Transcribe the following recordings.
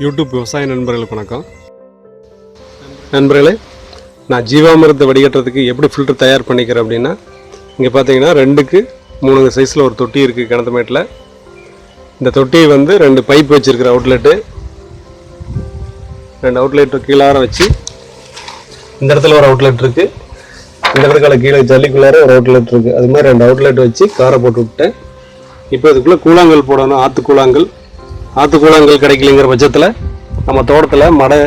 YouTube விவசாய நண்பர்களுக்கு வணக்கம். நண்பர்களே, நான் ஜீவாமிரத்தை வடிகட்டுறதுக்கு எப்படி ஃபில்டர் தயார் பண்ணிக்கிறேன் அப்படின்னா, இங்கே பார்த்தீங்கன்னா 2க்கு 3 சைஸில் ஒரு தொட்டி இருக்குது கிணத்து மேட்டில். இந்த தொட்டியை வந்து 2 பைப் வச்சுருக்கிற அவுட்லெட்டு, 2 அவுட்லெட்டு கீழார வச்சு, இந்த இடத்துல ஒரு அவுட்லெட் இருக்குது, இந்த இடத்துல கீழே ஜல்லிக்குள்ளார ஒரு அவுட்லெட் இருக்குது. அது மாதிரி 2 அவுட்லெட் வச்சு காரை போட்டு விட்டேன். இப்போ இதுக்குள்ளே கூழாங்கல் போடணும். ஆற்று கூழாங்கல் கிடைக்கலைங்கிற பட்சத்தில் நம்ம தோட்டத்தில் மடை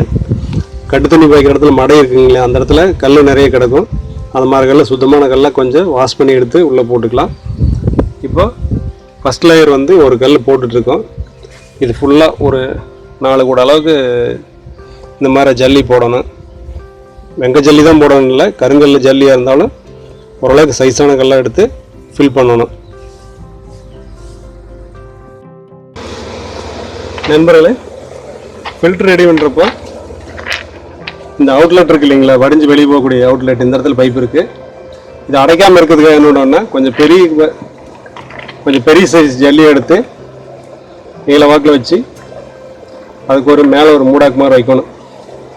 கட்டு தண்ணி பாய்க்கிற இடத்துல மடை இருக்குங்களே, அந்த இடத்துல கல் நிறைய கிடக்கும். அது மாதிரி கல்ல சுத்தமான கல்லை கொஞ்சம் வாஷ் பண்ணி எடுத்து உள்ளே போட்டுக்கலாம். இப்போ ஃபஸ்ட் லேயர் வந்து ஒரு கல் போட்டுட்ருக்கோம். இது ஃபுல்லாக ஒரு 4 கூட அளவுக்கு இந்த மாதிரி ஜல்லி போடணும். வெங்க ஜல்லி தான் போடணும், இல்லை கருங்கல் ஜல்லியாக இருந்தாலும் ஓரளவுக்கு சைஸான கல்லாக எடுத்து ஃபில் பண்ணணும். நண்பர்களே, ஃபில்டர் ரெடி பண்ணுறப்போ இந்த அவுட்லெட் இருக்குது இல்லைங்களா, வடிஞ்சு வெளியே போகக்கூடிய அவுட்லெட், இந்த இடத்துல பைப் இருக்குது. இது அடைக்காமல் இருக்கிறதுக்காக என்னோடனா கொஞ்சம் பெரிய சைஸ் ஜல்லி எடுத்து நீல வாக்கில் வச்சு அதுக்கு ஒரு மேலே ஒரு மூடாக்கு மாதிரி வைக்கணும்.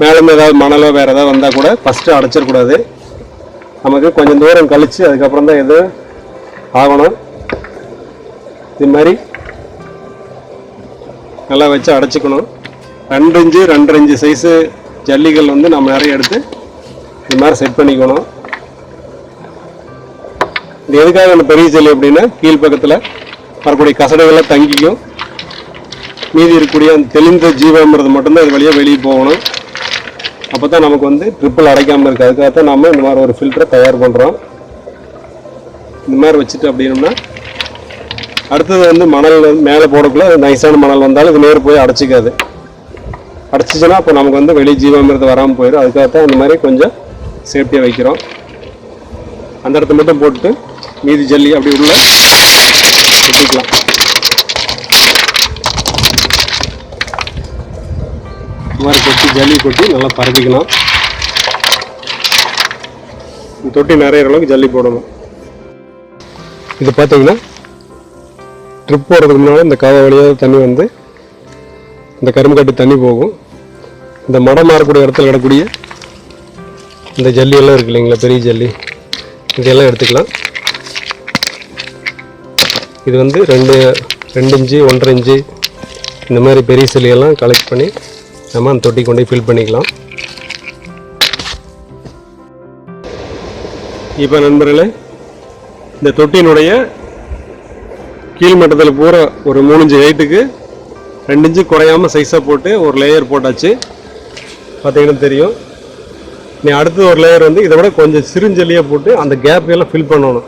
மேலும் ஏதாவது மணலோ வேறு ஏதாவது வந்தால் கூட ஃபஸ்ட்டு அடைச்சிடக்கூடாது. நமக்கு கொஞ்சம் தூரம் கழித்து அதுக்கப்புறம் தான் எது ஆகணும். இது மாதிரி நல்லா வச்சு அடைச்சிக்கணும். 2 இன்ச்சு 2.5 இன்ச்சு சைஸு ஜல்லிகள் வந்து நம்ம நிறைய எடுத்து இது மாதிரி செட் பண்ணிக்கணும். இது எதுக்காக அந்த பெரிய ஜல்லி அப்படின்னா, கீழ்ப்பக்கத்தில் வரக்கூடிய கசடுகள்லாம் தங்கிக்கும். மீதி இருக்கக்கூடிய அந்த தெளிந்த ஜீவாமிரதம் மட்டும்தான் இது வழியாக வெளியே போகணும். அப்போ தான் நமக்கு வந்து ட்ரிப்பிள் அடைக்காமல் இருக்குது. அதுக்காகத்தான் நம்ம இந்த மாதிரி ஒரு ஃபில்டரை தயார் பண்ணுறோம். இந்த மாதிரி வச்சுட்டு அப்படின்னோம்னா அடுத்தது வந்து மணல் வந்து மேலே போடக்குள்ள நைஸான மணல் வந்தாலும் இது நேர் போய் அடைச்சிக்காது. அடைச்சிச்சுன்னா அப்போ நமக்கு வந்து வெளியே ஜீவாமிரதம் வராமல் போயிடும். அதுக்காகத்தான் இந்த மாதிரி கொஞ்சம் சேஃப்டியாக வைக்கிறோம். அந்த இடத்த மட்டும் போட்டு மீதி ஜல்லி அப்படி உள்ள கொட்டிக்கலாம். இந்த மாதிரி கொட்டி ஜல்லி கொட்டி நல்லா பரப்பிக்கலாம். தொட்டி நிறைய அளவுக்கு ஜல்லி போடணும். இது பார்த்தீங்கன்னா ட்ரிப் போடுறதுக்கு முன்னால் இந்த காவா வழியாக தண்ணி வந்து இந்த கரும்பு கட்டு தண்ணி போகும். இந்த மடம் மாறக்கூடிய இடத்துல கிடக்கூடிய இந்த ஜல்லியெல்லாம் இருக்கு இல்லைங்களா, பெரிய ஜல்லி, இதெல்லாம் எடுத்துக்கலாம். இது வந்து 2 இன்ச்சு 1.5 இன்ச்சு இந்த மாதிரி பெரிய ஜல்லியெல்லாம் கலெக்ட் பண்ணி நம்ம அந்த தொட்டி கொண்டு போய் ஃபில் பண்ணிக்கலாம். இப்போ நண்பர்களே, இந்த தொட்டியினுடைய கீழ் மட்டத்தில் பூரா ஒரு 3 இன்ச்சு ஹைட்டுக்கு 2 இன்ச்சு குறையாமல் சைஸாக போட்டு ஒரு லேயர் போட்டாச்சு. பார்த்தீங்கன்னா தெரியும். நீ அடுத்து ஒரு லேயர் வந்து இதை விட கொஞ்சம் சிறுஞ்சல்லியாக போட்டு அந்த கேப் எல்லாம் ஃபில் பண்ணணும்.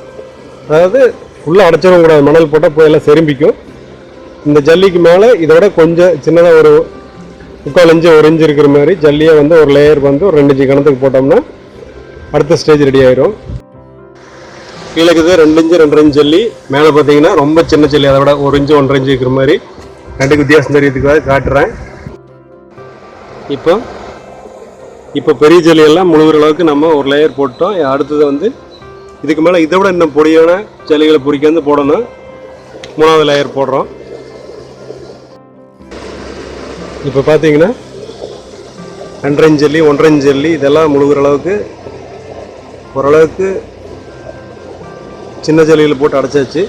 அதாவது ஃபுல்லாக அடைச்சிடவும் கூடாது, மணல் போட்டால் போய் எல்லாம் செரும்பிக்கும். இந்த ஜல்லிக்கு மேலே இதை விட கொஞ்சம் சின்னதாக ஒரு 3/4 இன்ச்சு 1 இன்ச்சு இருக்கிற மாதிரி ஜல்லியை வந்து ஒரு லேயர் வந்து ஒரு 2 இன்ச்சு கணத்துக்கு போட்டோம்னா அடுத்த ஸ்டேஜ் ரெடி ஆயிரும். கீழே இருக்குது 2 இன்ச்சு 2.5 இன்ச்சு ஜல்லி, மேலே பார்த்தீங்கன்னா ரொம்ப சின்ன ஜல்லி, அதை விட 1 இன்ச்சு 1.5 இன்ச்சு இருக்கிற மாதிரி 2க்கு வித்தியாசம் தெரியறதுக்காக காட்டுறேன். இப்போ பெரிய ஜல்லியெல்லாம் முழுகிற அளவுக்கு நம்ம ஒரு லேயர் போட்டோம். அடுத்தது வந்து இதுக்கு மேலே இதை விட இன்னும் பொடியான ஜல்லிகளை பொறிக்க வந்து போடணும். 3வது லேயர் போடுறோம். இப்போ பார்த்தீங்கன்னா 2.5 இன்ச்சு ஜல்லி 1.5 இன்ச்சு ஜல்லி இதெல்லாம் முழுகிற அளவுக்கு ஓரளவுக்கு சின்ன ஜல்லியில் போட்டு அடைச்சாச்சு.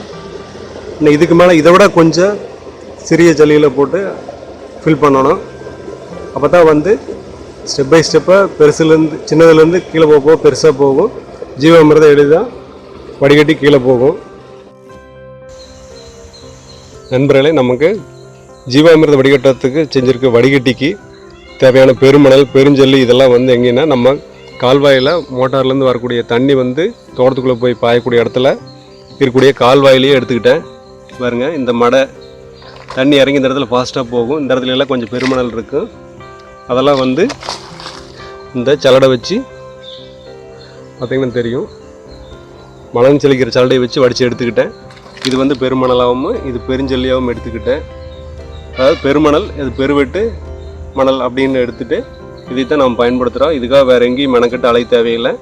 இன்னும் இதுக்கு மேலே இதை விட கொஞ்சம் சிறிய ஜல்லியில் போட்டு ஃபில் பண்ணணும். அப்போ தான் வந்து ஸ்டெப் பை ஸ்டெப்பாக பெருசுலேருந்து சின்னதுலேருந்து கீழே போக பெருசாக போகும். ஜீவாமிரதம் எளிதாக வடிகட்டி கீழே போகும். நண்பர்களே, நமக்கு ஜீவாமிரதம் வடிகட்டுறதுக்கு செஞ்சுருக்க வடிகட்டிக்கு தேவையான பெருமணல் பெருஞ்சல்லி இதெல்லாம் வந்து எங்கேன்னா, நம்ம கால்வாயில் மோட்டார்லேருந்து வரக்கூடிய தண்ணி வந்து தோட்டத்துக்குள்ளே போய் பாயக்கூடிய இடத்துல இருக்கக்கூடிய கால்வாயிலேயே எடுத்துக்கிட்டேன். பாருங்கள், இந்த மடை தண்ணி இறங்கி இந்த இடத்துல ஃபாஸ்ட்டாக போகும். இந்த இடத்துல எல்லாம் கொஞ்சம் பெருமணல் இருக்கும். அதெல்லாம் வந்து இந்த சலடை வச்சு பார்த்திங்கன்னா தெரியும், மணல் செழிக்கிற சலடையை வச்சு வடித்து எடுத்துக்கிட்டேன். இது வந்து பெருமணலாகவும் இது பெருஞ்சல்லியாகவும் எடுத்துக்கிட்டேன். அதாவது பெருமணல், இது பெருவெட்டு மணல் அப்படின்னு எடுத்துகிட்டு இதை தான் நம்ம பயன்படுத்துகிறோம். இதுக்காக வேறு எங்கேயும் மெனக்கட்டு அலை தேவையில்லை.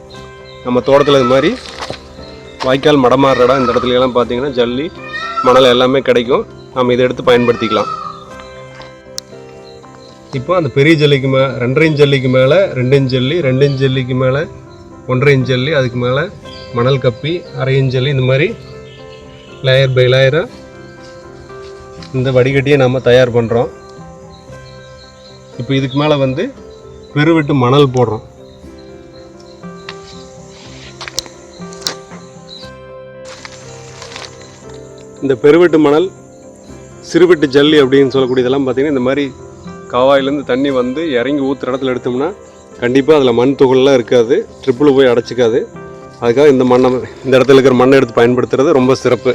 நம்ம தோட்டத்தில் இது மாதிரி வாய்க்கால் மடமாறுற இடம், இந்த இடத்துலலாம் பார்த்திங்கன்னா ஜல்லி மணல் எல்லாமே கிடைக்கும். நம்ம இதை எடுத்து பயன்படுத்திக்கலாம். இப்போ அந்த பெரிய ஜல்லிக்கு 2.5 இன்ச் ஜல்லிக்கு மேலே 2 இன்ச் ஜல்லி, 2 இன்ச் ஜல்லிக்கு மேலே 1.5 இன்ச் ஜல்லி, அதுக்கு மேலே மணல் கப்பி 1/2 இன்ச் ஜல்லி, இந்த மாதிரி லேயர் பை லேயராக இந்த வடிகட்டியை நம்ம தயார் பண்ணுறோம். இப்போ இதுக்கு மேலே வந்து பெருவெட்டு மணல் போடுறோம். இந்த பெருவெட்டு மணல், சிறுவெட்டு ஜல்லி அப்படின்னு சொல்லக்கூடியதெல்லாம் பார்த்திங்கன்னா இந்த மாதிரி காவாயிலேருந்து தண்ணி வந்து இறங்கி ஊற்றுற இடத்துல எடுத்தோம்னா கண்டிப்பாக அதில் மண் துகள்லாம் இருக்காது, ட்ரிப்பிள் போய் அடைச்சிக்காது. அதுக்காக இந்த மண்ணை, இந்த இடத்துல இருக்கிற மண்ணை எடுத்து பயன்படுத்துறது ரொம்ப சிறப்பு.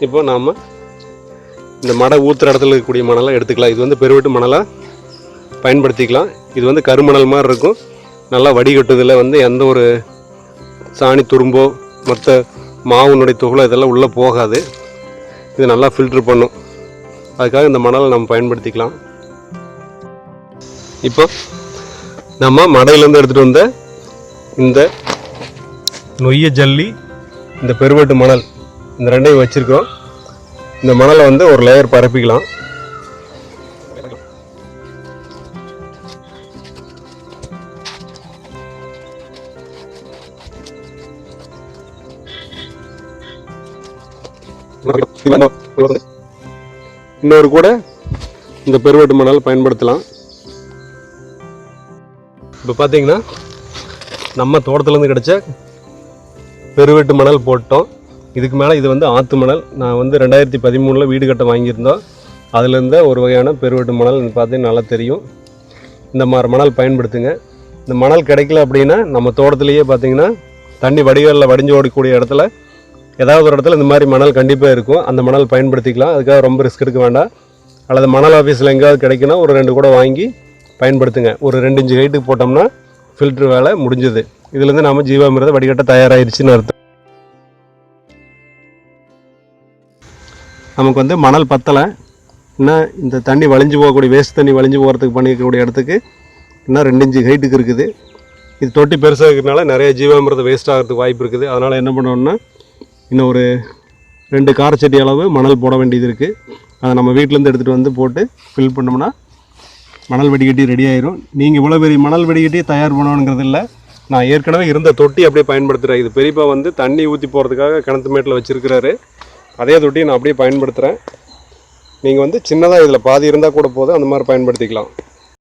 இப்போ நாம் இந்த மடை ஊற்றுற இடத்துல இருக்கக்கூடிய மணலை எடுத்துக்கலாம். இது வந்து பெருவெட்டு மணலாக பயன்படுத்திக்கலாம். இது வந்து கருமணல் மாதிரி இருக்கும். நல்லா வடிகட்டுதில் வந்து எந்த ஒரு சாணி துரும்போ மற்ற மாவுனுடைய துகளோ இதெல்லாம் உள்ளே போகாது. இது நல்லா ஃபில்ட்ரு பண்ணும். அதுக்காக இந்த மணலை நம்ம பயன்படுத்திக்கலாம். இப்போ நம்ம மடையிலேருந்து எடுத்துகிட்டு வந்த இந்த நொய்ய ஜல்லி, இந்த பெருவெட்டு மணல், இந்த ரெண்டையும் வச்சுருக்கோம். இந்த மணலை வந்து ஒரு லேயர் பரப்பிக்கலாம். இன்னொரு கூட இந்த பெருவெட்டு மணல் பயன்படுத்தலாம். இப்போ பார்த்தீங்கன்னா நம்ம தோட்டத்துலேருந்து கிடைச்ச பெருவெட்டு மணல் போட்டோம். இதுக்கு மேலே இது வந்து ஆற்று மணல். நான் வந்து 2013 வீடு கட்ட வாங்கியிருந்தோம். அதுலேருந்து ஒரு வகையான பெருவெட்டு மணல் பார்த்தீங்கன்னா நல்லா தெரியும். இந்த மாதிரி மணல் பயன்படுத்துங்க. இந்த மணல் கிடைக்கல அப்படின்னா நம்ம தோட்டத்துலேயே பார்த்தீங்கன்னா தண்ணி வடிகாலில் வடிஞ்சு ஓடக்கூடிய இடத்துல ஏதாவது ஒரு இடத்துல இந்த மாதிரி மணல் கண்டிப்பாக இருக்கும். அந்த மணல் பயன்படுத்திக்கலாம். அதுக்காக ரொம்ப ரிஸ்க் எடுக்க வேண்டாம். அல்லது மணல் ஆஃபீஸில் எங்கேயாவது கிடைக்குன்னா ஒரு 2 கூட வாங்கி பயன்படுத்துங்க. ஒரு 2 இன்ச் ஹைட்டுக்கு போட்டோம்னா ஃபில்ட்ரு வேலை முடிஞ்சுது. இதுலேருந்து நாம் ஜீவாமிர்தம் வடிகட்ட தயாராகிடுச்சின்னு அர்த்தம். நமக்கு வந்து மணல் பத்தலை, இன்னும் இந்த தண்ணி வழிஞ்சு போகக்கூடிய வேஸ்ட் தண்ணி வழிஞ்சு போகிறதுக்கு பண்ணிக்கக்கூடிய இடத்துக்கு இன்னும் 2 இன்ச் ஹைட்டுக்கு இருக்குது. இது தொட்டி பெருசாக இருக்கிறதுனால நிறைய ஜீவாமிர்தம் வேஸ்ட் ஆகிறதுக்கு வாய்ப்பு இருக்குது. அதனால் என்ன பண்ணணும்னா இன்னும் ஒரு 2 காரச்சட்டி அளவு மணல் போட வேண்டியது இருக்குது. அதை நம்ம வீட்டிலேருந்து எடுத்துகிட்டு வந்து போட்டு ஃபில் பண்ணோம்னா மணல் வடிகட்டி ரெடி ஆயிரும். நீங்கள் இவ்வளோ பெரிய மணல் வடிகட்டியை தயார் பண்ணணுங்கிறது இல்லை. நான் ஏற்கனவே இருந்த தொட்டி அப்படியே பயன்படுத்துகிறேன். இது பெரியப்பா வந்து தண்ணி ஊற்றி போகிறதுக்காக கிணத்து மேட்டில் வச்சுருக்கிறாரு. அதே தொட்டியை நான் அப்படியே பயன்படுத்துகிறேன். நீங்கள் வந்து சின்னதாக இதில் பாதி இருந்தால் கூட போதும், அந்த மாதிரி பயன்படுத்திக்கலாம்.